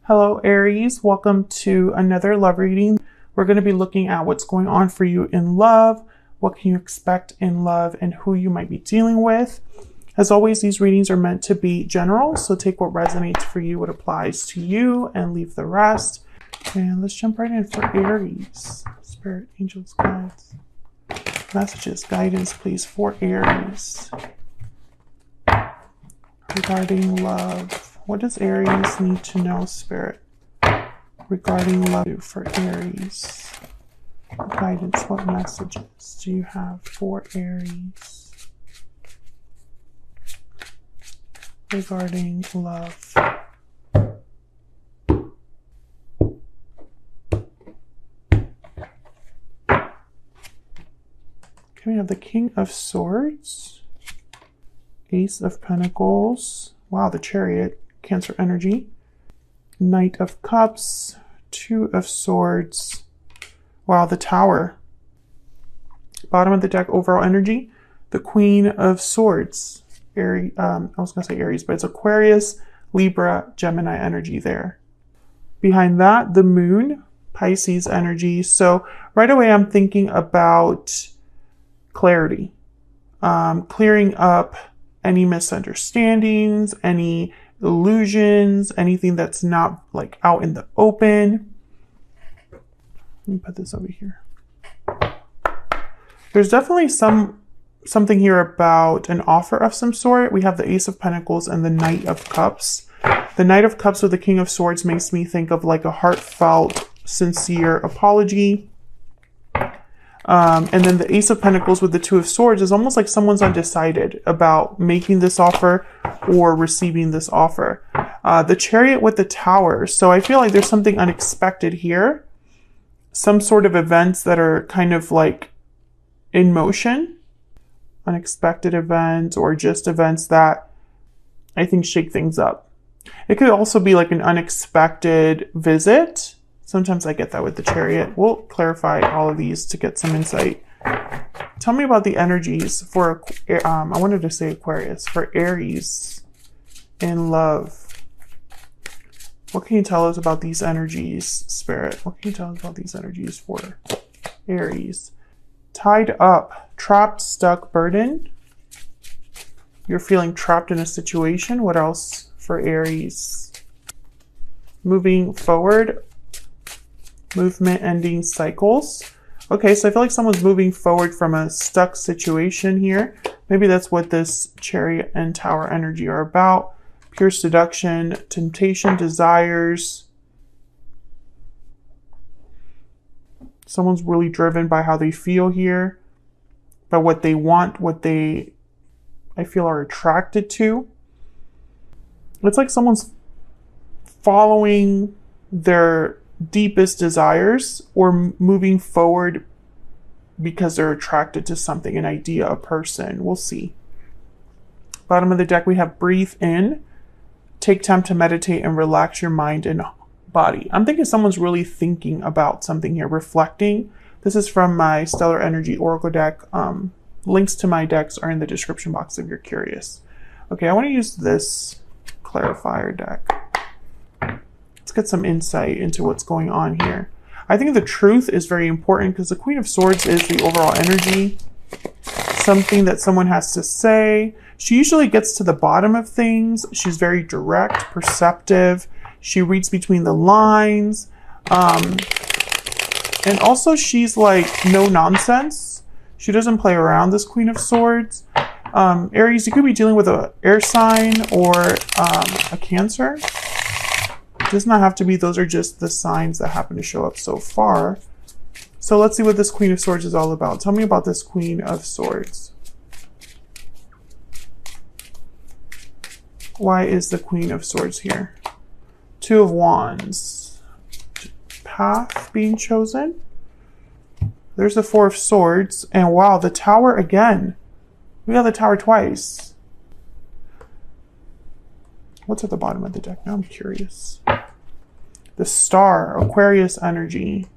Hello, Aries. Welcome to another love reading. We're going to be looking at what's going on for you in love, what can you expect in love, and who you might be dealing with. As always, these readings are meant to be general, so take what resonates for you, what applies to you, and leave the rest. And let's jump right in for Aries. Spirit, angels, guides, messages, guidance, please, for Aries. Regarding love. What does Aries need to know, Spirit, regarding love for Aries? Guidance, what messages do you have for Aries regarding love? Okay, we have the King of Swords, Ace of Pentacles, wow, the Chariot, Cancer energy, Knight of Cups, Two of Swords, wow, the Tower. Bottom of the deck, overall energy, the Queen of Swords. Aries, I was going to say Aries, but it's Aquarius, Libra, Gemini energy there. Behind that, the Moon, Pisces energy. So right away, I'm thinking about clarity, clearing up any misunderstandings, any illusions, anything that's not like out in the open. Let me put this over here. There's definitely something here about an offer of some sort. We have the Ace of Pentacles and the Knight of Cups. The Knight of Cups with the King of Swords makes me think of like a heartfelt, sincere apology. And then the Ace of Pentacles with the Two of Swords is almost like someone's undecided about making this offer or receiving this offer. The Chariot with the Tower. So I feel like there's something unexpected here. Some sort of events that are kind of like in motion. Unexpected events or just events that I think shake things up. It could also be like an unexpected visit. Sometimes I get that with the Chariot. We'll clarify all of these to get some insight. Tell me about the energies for, I wanted to say Aquarius, for Aries in love. What can you tell us about these energies, Spirit? What can you tell us about these energies for Aries? Tied up, trapped, stuck, burdened. You're feeling trapped in a situation. What else for Aries? Moving forward. Movement ending cycles. Okay, so I feel like someone's moving forward from a stuck situation here. Maybe that's what this Chariot and Tower energy are about. Pure seduction, temptation, desires. Someone's really driven by how they feel here, by what they want, what they, I feel, are attracted to. It's like someone's following their deepest desires or moving forward because they're attracted to something, an idea, a person. We'll see. Bottom of the deck, we have breathe in, take time to meditate and relax your mind and body. I'm thinking someone's really thinking about something here, reflecting. This is from my Stellar Energy Oracle deck. Links to my decks are in the description box if you're curious. Okay, I want to use this clarifier deck. Let's get some insight into what's going on here. I think the truth is very important because the Queen of Swords is the overall energy. Something that someone has to say. She usually gets to the bottom of things. She's very direct, perceptive. She reads between the lines. And also she's like no nonsense. She doesn't play around, this Queen of Swords. Aries, you could be dealing with an air sign or a Cancer. Does not have to be. Those are just the signs that happen to show up so far. So let's see what this Queen of Swords is all about. Tell me about this Queen of Swords. Why is the Queen of Swords here? Two of Wands. Path being chosen. There's the Four of Swords. And wow, the Tower again. We got the Tower twice. What's at the bottom of the deck? Now I'm curious. The Star, Aquarius energy.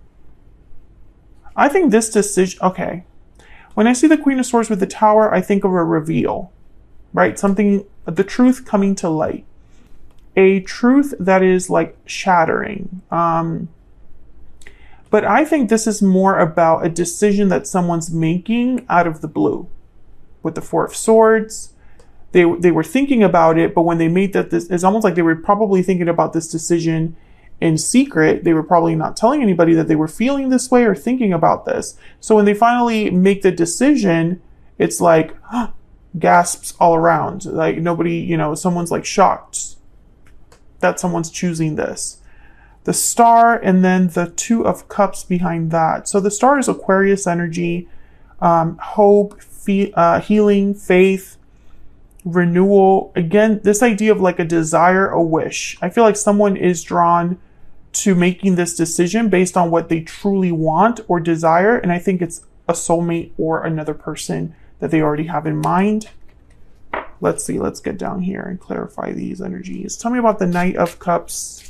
I think this decision, okay. When I see the Queen of Swords with the Tower, I think of a reveal, right? Something, the truth coming to light. a truth that is like shattering. But I think this is more about a decision that someone's making out of the blue. With the Four of Swords, they were thinking about it, but when they made that, this is almost like they were probably thinking about this decision in secret. They were probably not telling anybody that they were feeling this way or thinking about this. So when they finally make the decision, it's like gasps all around. Like nobody, you know, someone's like shocked that someone's choosing this. The Star, and then the Two of Cups behind that. So the Star is Aquarius energy, hope, healing, faith, renewal. Again, this idea of like a desire, a wish. I feel like someone is drawn to making this decision based on what they truly want or desire. And I think it's a soulmate or another person that they already have in mind. Let's see, let's get down here and clarify these energies. Tell me about the Knight of Cups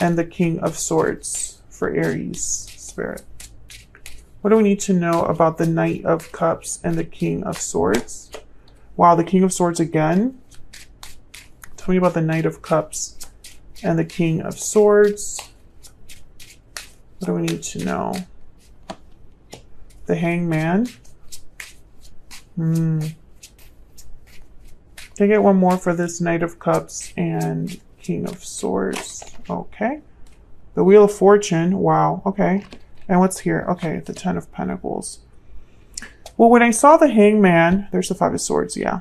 and the King of Swords for Aries spirit. What do we need to know about the Knight of Cups and the King of Swords? Wow, the King of Swords again. Tell me about the Knight of Cups and the King of Swords. What do we need to know? The Hangman. Can I get one more for this Knight of Cups and King of Swords? Okay. The Wheel of Fortune. Wow. Okay. And what's here? Okay, the Ten of Pentacles. Well, when I saw the Hangman, there's the Five of Swords, yeah.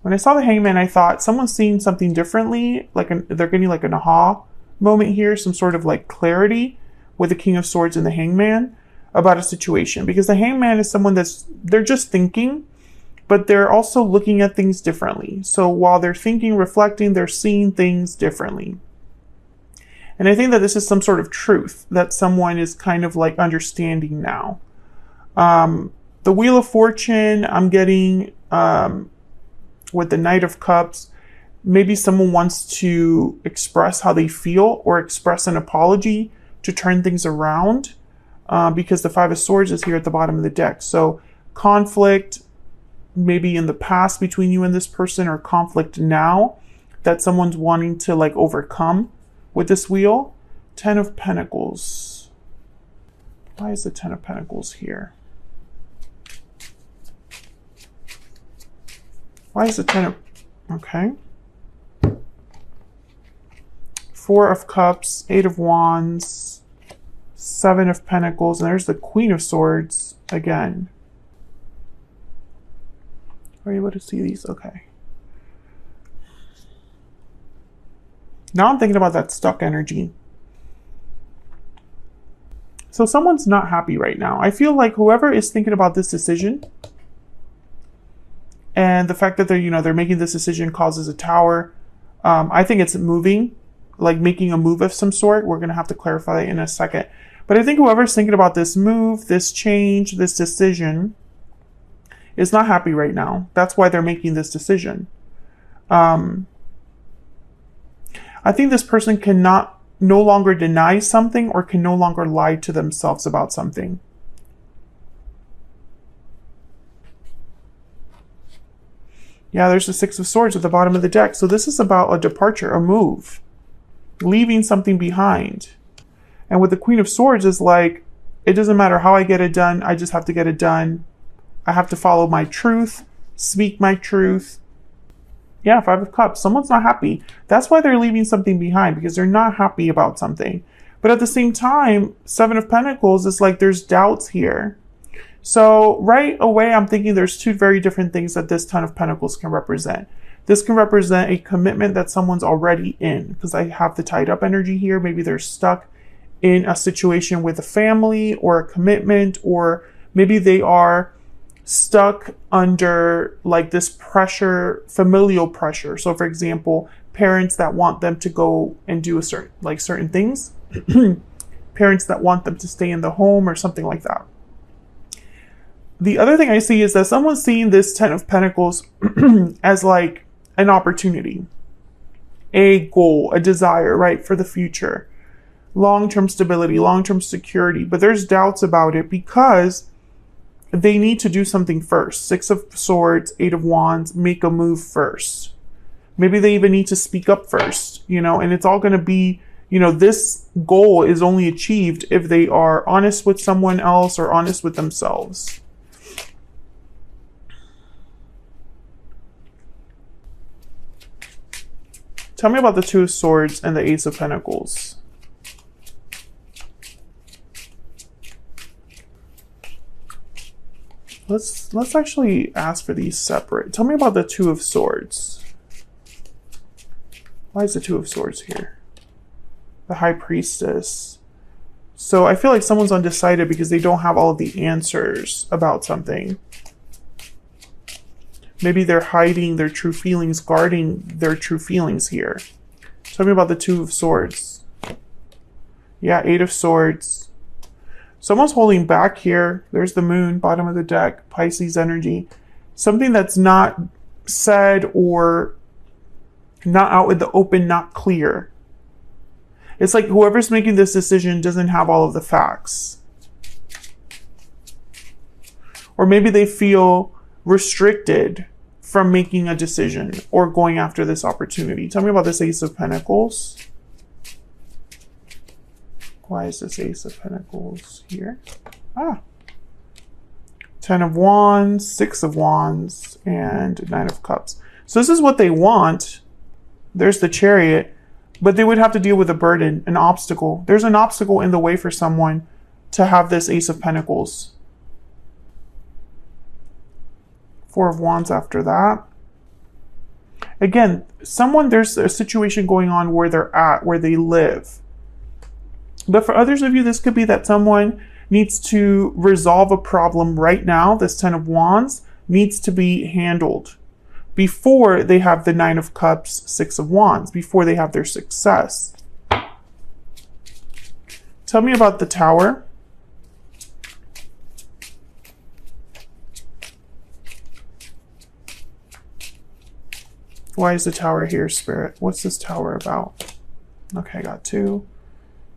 When I saw the Hangman, I thought someone's seeing something differently. Like they're getting like an aha moment here, some sort of like clarity with the King of Swords and the Hangman about a situation. Because the Hangman is someone they're just thinking, but they're also looking at things differently. So while they're thinking, reflecting, they're seeing things differently. And I think that this is some sort of truth that someone is kind of like understanding now. The Wheel of Fortune, I'm getting with the Knight of Cups, maybe someone wants to express how they feel or express an apology to turn things around because the Five of Swords is here at the bottom of the deck. So conflict, maybe in the past between you and this person, or conflict now that someone's wanting to like overcome with this wheel. Ten of Pentacles. Why is the Ten of Pentacles here? Why is the Ten of... Okay. Four of Cups, Eight of Wands, Seven of Pentacles, and there's the Queen of Swords again. Are you able to see these? Okay. Now I'm thinking about that stuck energy. So someone's not happy right now. I feel like whoever is thinking about this decision and the fact that they're making this decision causes a tower. I think it's moving, like making a move of some sort. We're going to have to clarify that in a second. But I think whoever's thinking about this move, this change, this decision is not happy right now. That's why they're making this decision. I think this person cannot no longer deny something or can no longer lie to themselves about something. Yeah, there's the Six of Swords at the bottom of the deck. So this is about a departure, a move, leaving something behind. And with the Queen of Swords is like, it doesn't matter how I get it done. I just have to get it done. I have to follow my truth, speak my truth. Yeah, Five of Cups. Someone's not happy. That's why they're leaving something behind, because they're not happy about something. But at the same time, Seven of Pentacles is like there's doubts here. So right away, I'm thinking there's two very different things that this Ten of Pentacles can represent. This can represent a commitment that someone's already in, because I have the tied up energy here. Maybe they're stuck in a situation with a family or a commitment, or maybe they are stuck under like this pressure, familial pressure. So for example, parents that want them to go and do certain things, parents that want them to stay in the home or something like that. The other thing I see is that someone's seeing this Ten of Pentacles as like an opportunity, a goal, a desire, right, for the future, long-term stability, long-term security. But there's doubts about it because they need to do something first. Six of Swords, Eight of Wands, make a move first. Maybe they even need to speak up first, you know, and it's all going to be, you know, this goal is only achieved if they are honest with someone else or honest with themselves. Tell me about the Two of Swords and the Ace of Pentacles. Let's actually ask for these separate. Tell me about the Two of Swords. Why is the Two of Swords here? The High Priestess. So I feel like someone's undecided because they don't have all of the answers about something. Maybe they're hiding their true feelings, guarding their true feelings here. Tell me about the Two of Swords. Yeah, Eight of Swords. Someone's holding back here. There's the Moon, bottom of the deck, Pisces energy. Something that's not said or not out in the open, not clear. It's like whoever's making this decision doesn't have all of the facts. Or maybe they feel restricted from making a decision or going after this opportunity. Tell me about this Ace of Pentacles. Why is this Ace of Pentacles here? Ten of Wands, Six of Wands, and Nine of Cups. So this is what they want. There's the Chariot, but they would have to deal with a burden, an obstacle. There's an obstacle in the way for someone to have this Ace of Pentacles. Four of Wands after that. Again, there's a situation going on where they're at, where they live. But for others of you, this could be that someone needs to resolve a problem right now. This Ten of Wands needs to be handled before they have the Nine of Cups, Six of Wands, before they have their success. Tell me about the Tower. Why is the Tower here, Spirit? What's this Tower about? Okay, I got two.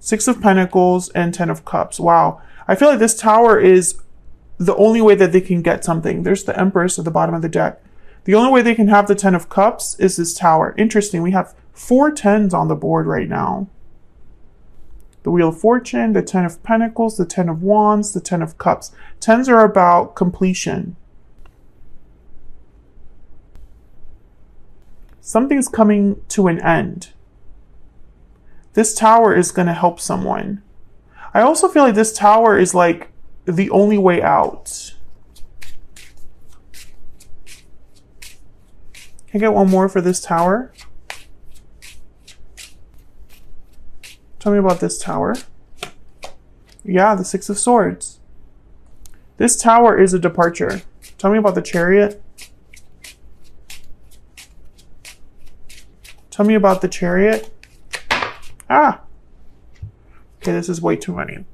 Six of Pentacles and Ten of Cups. Wow. I feel like this Tower is the only way that they can get something. There's the Empress at the bottom of the deck. The only way they can have the Ten of Cups is this Tower. Interesting. We have 4 tens on the board right now. The Wheel of Fortune, the Ten of Pentacles, the Ten of Wands, the Ten of Cups. Tens are about completion. Something's coming to an end. This Tower is going to help someone. I also feel like this Tower is like the only way out. Can I get one more for this Tower? Tell me about this Tower. Yeah, the Six of Swords. This Tower is a departure. Tell me about the Chariot. Tell me about the Chariot. Okay, this is way too many,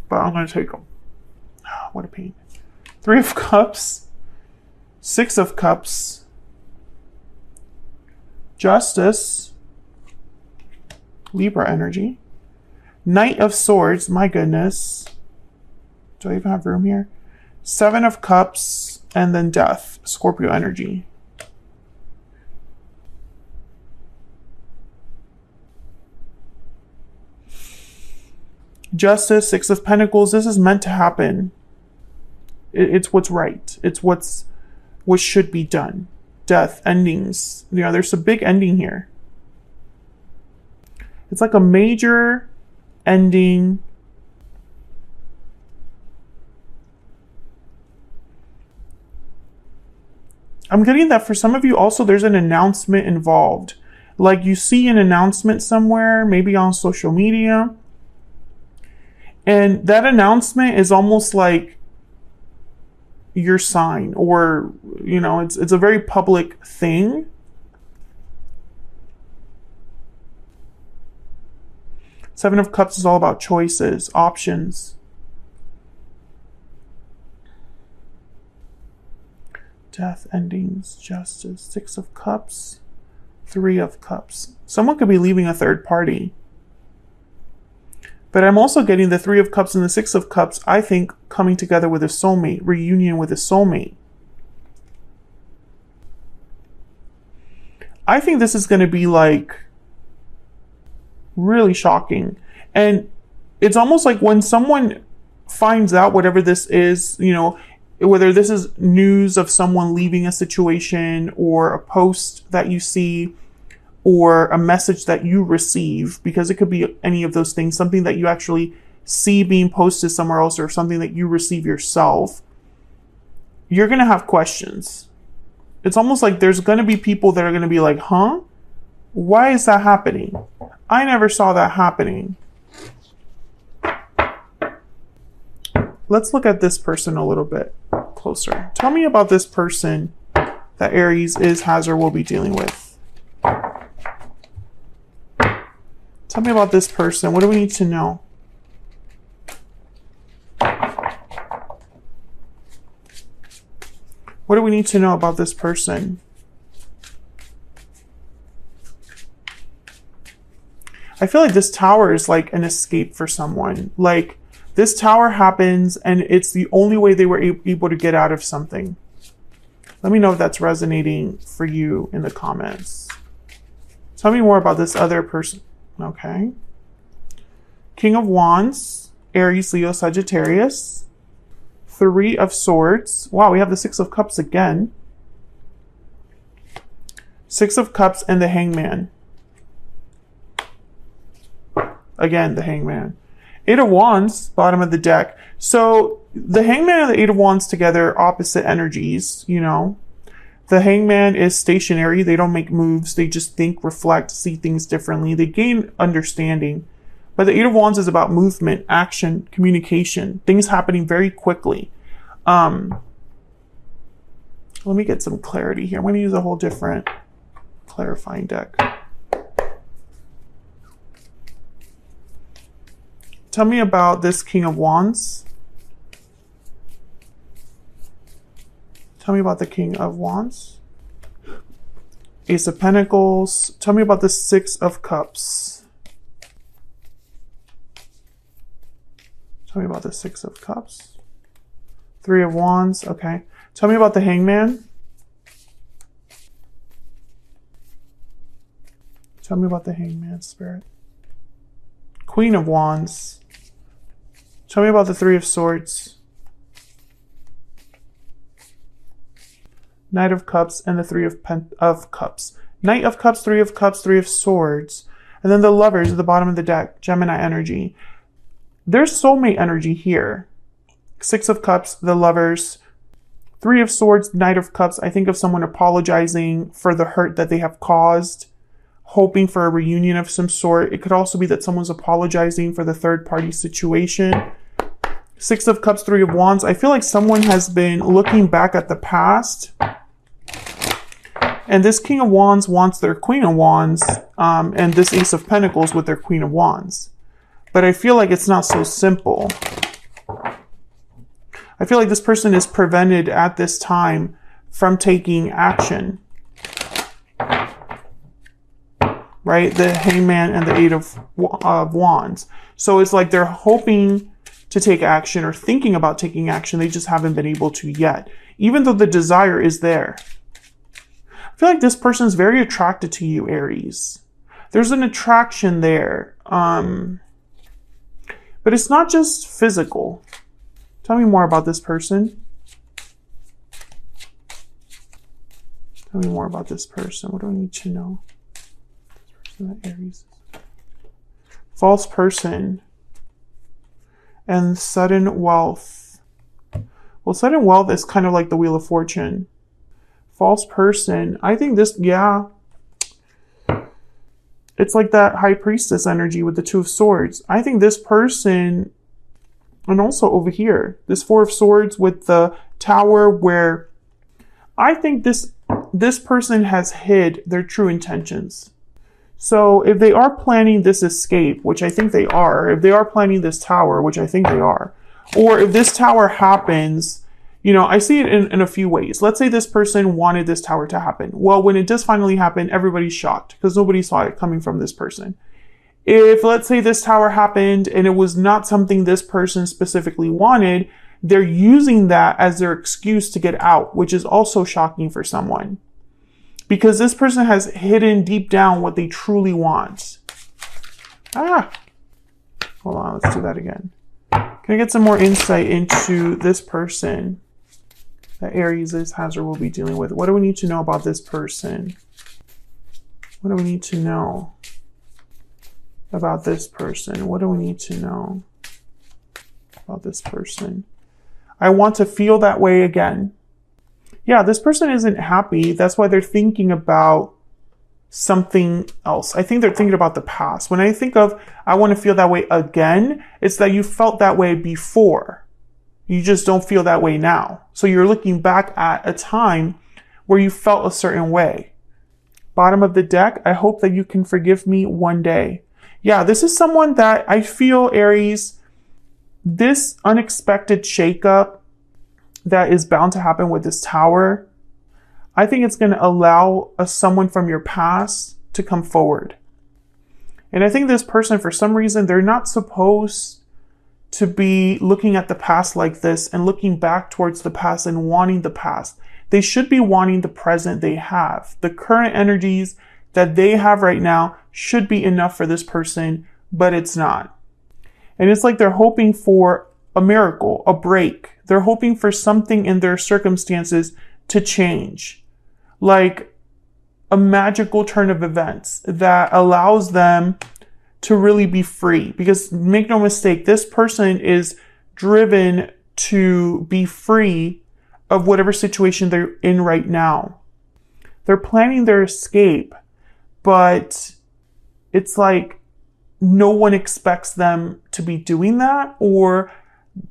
but I'm going to take them. What a pain. Three of Cups, Six of Cups, Justice, Libra energy, Knight of Swords, my goodness. Do I even have room here? Seven of Cups, and then Death, Scorpio energy. Justice, Six of Pentacles. This is meant to happen. It's what's right. It's what should be done. Death, endings. You know, there's a big ending here. It's like a major ending. I'm getting that for some of you also there's an announcement involved. Like you see an announcement somewhere, maybe on social media. And that announcement is almost like your sign, or, you know, it's a very public thing. Seven of Cups is all about choices, options. Death, endings, Justice, Six of Cups, Three of Cups. Someone could be leaving a third party. But I'm also getting the Three of Cups and the Six of Cups, I think, coming together with a soulmate, reunion with a soulmate. I think this is going to be like really shocking. And it's almost like when someone finds out whatever this is, you know, whether this is news of someone leaving a situation or a post that you see or a message that you receive, because it could be any of those things, something that you actually see being posted somewhere else or something that you receive yourself, you're going to have questions. It's almost like there's going to be people that are going to be like, huh? Why is that happening? I never saw that happening. Let's look at this person a little bit closer. Tell me about this person that Aries is, has, or will be dealing with. Tell me about this person. What do we need to know? What do we need to know about this person? I feel like this tower is like an escape for someone. Like this tower happens and it's the only way they were able to get out of something. Let me know if that's resonating for you in the comments. Tell me more about this other person. Okay. King of Wands, Aries, Leo, Sagittarius. Three of Swords. Wow, we have the Six of Cups again. Six of Cups and the Hangman. Again, the Hangman. Eight of Wands, bottom of the deck. So the Hangman and the Eight of Wands together, opposite energies, you know. The Hangman is stationary. They don't make moves. They just think, reflect, see things differently. They gain understanding. But the Eight of Wands is about movement, action, communication, things happening very quickly. Let me get some clarity here. I'm going to use a whole different clarifying deck. Tell me about this King of Wands. Tell me about the King of Wands. Ace of Pentacles. Tell me about the Six of Cups. Tell me about the Six of Cups. Three of Wands. Okay. Tell me about the Hangman. Tell me about the Hangman, Spirit. Queen of Wands. Tell me about the Three of Swords. Knight of Cups and the Three of Cups. Knight of Cups, Three of Cups, Three of Swords. And then the Lovers at the bottom of the deck. Gemini energy. There's soulmate energy here. Six of Cups, the Lovers. Three of Swords, Knight of Cups. I think of someone apologizing for the hurt that they have caused, hoping for a reunion of some sort. It could also be that someone's apologizing for the third party situation. Six of Cups, Three of Wands. I feel like someone has been looking back at the past. And this King of Wands wants their Queen of Wands. And this Ace of Pentacles with their Queen of Wands. But I feel like it's not so simple. I feel like this person is prevented at this time from taking action. Right? The Hangman and the Eight of Wands. So it's like they're hoping to take action or thinking about taking action. They just haven't been able to yet. Even though the desire is there. I feel like this person is very attracted to you, Aries. There's an attraction there. But it's not just physical. Tell me more about this person. Tell me more about this person. What do I need to know? Aries. False person and sudden wealth. Well, sudden wealth is kind of like the Wheel of Fortune. False person. I think this, yeah. It's like that High Priestess energy with the Two of Swords. I think this person, and also over here, this Four of Swords with the Tower, where I think this person has hid their true intentions. So if they are planning this escape, which I think they are, if they are planning this tower, which I think they are, or if this tower happens, you know, I see it in a few ways. Let's say this person wanted this tower to happen. Well, when it does finally happen, everybody's shocked because nobody saw it coming from this person. If, let's say, this tower happened and it was not something this person specifically wanted, they're using that as their excuse to get out, which is also shocking for someone. because this person has hidden deep down what they truly want. Hold on, let's do that again. Can I get some more insight into this person that Aries has or will be dealing with? What do we need to know about this person? What do we need to know about this person? What do we need to know about this person? I want to feel that way again. Yeah, this person isn't happy. That's why they're thinking about something else. I think they're thinking about the past. When I think of, I want to feel that way again, it's that you felt that way before. You just don't feel that way now. So you're looking back at a time where you felt a certain way. Bottom of the deck, I hope that you can forgive me one day. Yeah, this is someone that I feel, Aries, this unexpected shakeup that is bound to happen with this Tower, I think it's going to allow someone from your past to come forward. And I think this person, for some reason, they're not supposed to be looking at the past like this and looking back towards the past and wanting the past. They should be wanting the present they have. The current energies that they have right now should be enough for this person, but it's not. And it's like they're hoping for a miracle, a break. They're hoping for something in their circumstances to change. Like a magical turn of events that allows them to really be free. Because make no mistake, this person is driven to be free of whatever situation they're in right now. They're planning their escape, but it's like no one expects them to be doing that, or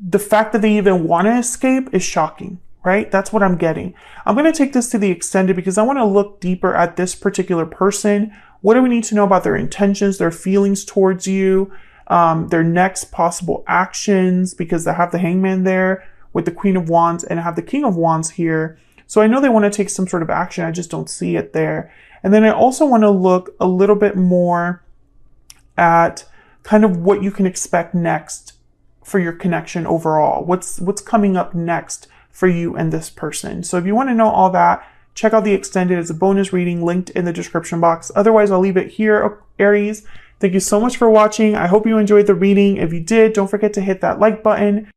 the fact that they even want to escape is shocking, right? That's what I'm getting. I'm going to take this to the extended because I want to look deeper at this particular person. What do we need to know about their intentions, their feelings towards you, their next possible actions, because they have the Hangman there with the Queen of Wands and I have the King of Wands here. So I know they want to take some sort of action. I just don't see it there. And then I also want to look a little bit more at kind of what you can expect next for your connection overall. What's coming up next for you and this person. So if you want to know all that, check out the extended. It's a bonus reading linked in the description box. Otherwise, I'll leave it here, Aries. Thank you so much for watching. I hope you enjoyed the reading. If you did, don't forget to hit that like button.